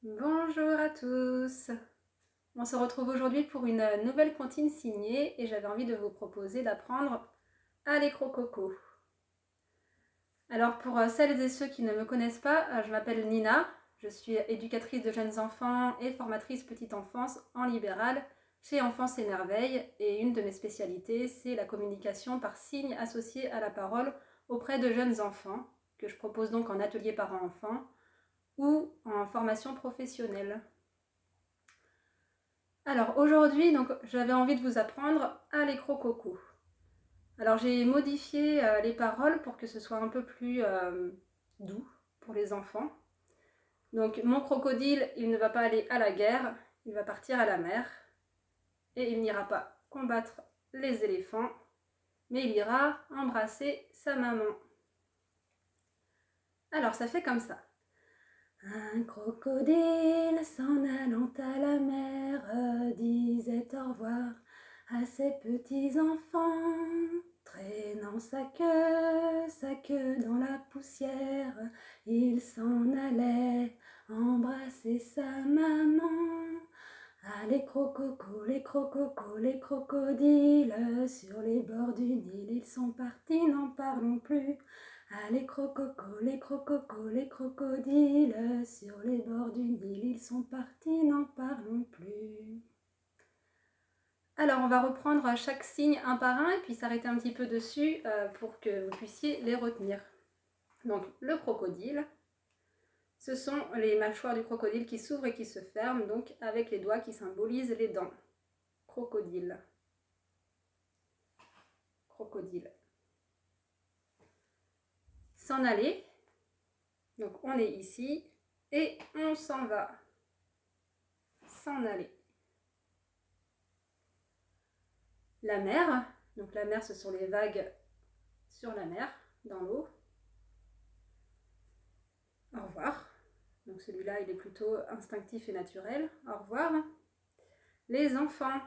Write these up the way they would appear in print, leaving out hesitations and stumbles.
Bonjour à tous. On se retrouve aujourd'hui pour une nouvelle comptine signée et j'avais envie de vous proposer d'apprendre à l'écrococo. Alors pour celles et ceux qui ne me connaissent pas, je m'appelle Nina, je suis éducatrice de jeunes enfants et formatrice petite enfance en libéral chez Enfance et Merveilles et une de mes spécialités c'est la communication par signes associés à la parole auprès de jeunes enfants que je propose donc en atelier parents-enfants ou en formation professionnelle. Alors aujourd'hui, donc j'avais envie de vous apprendre à l'écrococo. Alors j'ai modifié les paroles pour que ce soit un peu plus doux pour les enfants. Donc mon crocodile, il ne va pas aller à la guerre, il va partir à la mer. Et il n'ira pas combattre les éléphants, mais il ira embrasser sa maman. Alors ça fait comme ça. Un crocodile s'en allant à la mer disait au revoir à ses petits enfants, traînant sa queue dans la poussière, il s'en allait embrasser sa maman. Ah les crococos, les crococos, les crocodiles, sur les bords du Nil, ils sont partis, n'en parlons plus. Ah les crococos, les crococos, les crocodiles, sur les bords du Nil, ils sont partis, n'en parlons plus. Alors on va reprendre chaque signe un par un et puis s'arrêter un petit peu dessus pour que vous puissiez les retenir. Donc le crocodile, ce sont les mâchoires du crocodile qui s'ouvrent et qui se ferment, donc avec les doigts qui symbolisent les dents. Crocodile. Crocodile. S'en aller. Donc on est ici et on s'en va. S'en aller. La mer. Donc la mer, ce sont les vagues sur la mer, dans l'eau. Au revoir. Donc celui-là, il est plutôt instinctif et naturel. Au revoir. Les enfants.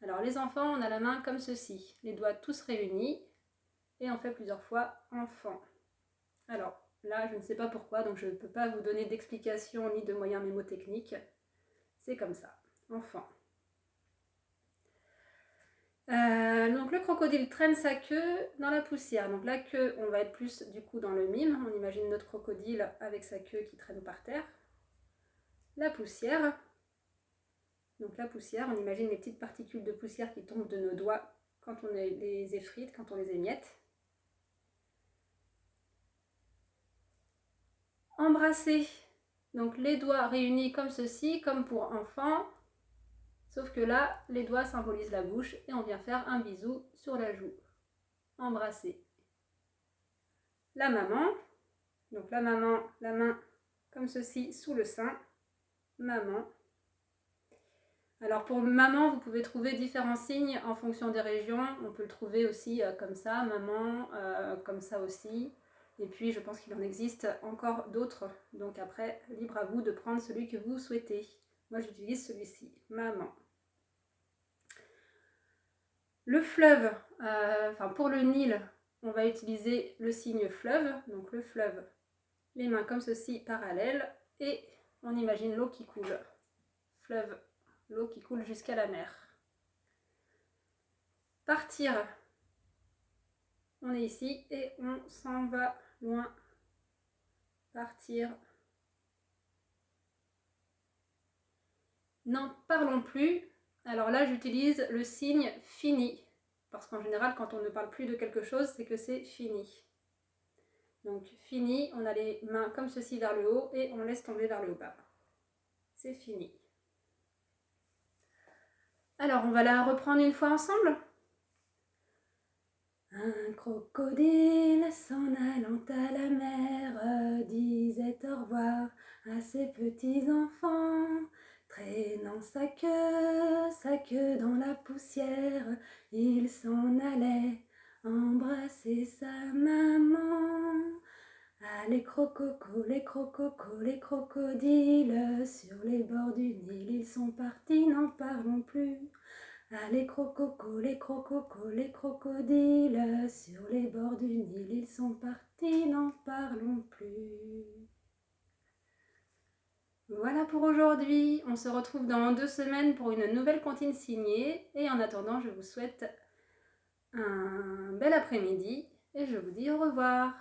Alors les enfants, on a la main comme ceci. Les doigts tous réunis. Et on fait plusieurs fois enfant. Alors là, je ne sais pas pourquoi, donc je ne peux pas vous donner d'explication ni de moyens mémotechniques. C'est comme ça. Enfant. Donc le crocodile traîne sa queue dans la poussière. Donc la queue, on va être plus du coup dans le mime. On imagine notre crocodile avec sa queue qui traîne par terre. La poussière. Donc la poussière, on imagine les petites particules de poussière qui tombent de nos doigts quand on les effrite, quand on les émiette. Embrasser. Donc les doigts réunis comme ceci, comme pour enfant. Sauf que là, les doigts symbolisent la bouche et on vient faire un bisou sur la joue. Embrasser. La maman. Donc la maman, la main comme ceci sous le sein. Maman. Alors pour maman, vous pouvez trouver différents signes en fonction des régions. On peut le trouver aussi comme ça, maman, comme ça aussi. Et puis je pense qu'il en existe encore d'autres. Donc après, libre à vous de prendre celui que vous souhaitez. Moi j'utilise celui-ci, maman. Le fleuve, pour le Nil, on va utiliser le signe fleuve. Donc le fleuve, les mains comme ceci parallèles. Et on imagine l'eau qui coule. Fleuve, l'eau qui coule jusqu'à la mer. Partir. On est ici et on s'en va loin. Partir. N'en parlons plus. Alors là, j'utilise le signe fini. Parce qu'en général, quand on ne parle plus de quelque chose, c'est que c'est fini. Donc fini, on a les mains comme ceci vers le haut et on laisse tomber vers le bas. C'est fini. Alors, on va la reprendre une fois ensemble. Un crocodile s'en allant à la mer disait au revoir à ses petits enfants, traînant sa queue dans la poussière, il s'en allait embrasser sa maman. Ah les crococos, les crococos, les crocodiles, sur les bords du Nil, ils sont partis, n'en parlons plus. Ah les crococos, les crococos, les crocodiles, sur les bords du Nil, ils sont partis, n'en parlons plus. Voilà pour aujourd'hui. On se retrouve dans 2 semaines pour une nouvelle comptine signée. Et en attendant, je vous souhaite un bel après-midi et je vous dis au revoir.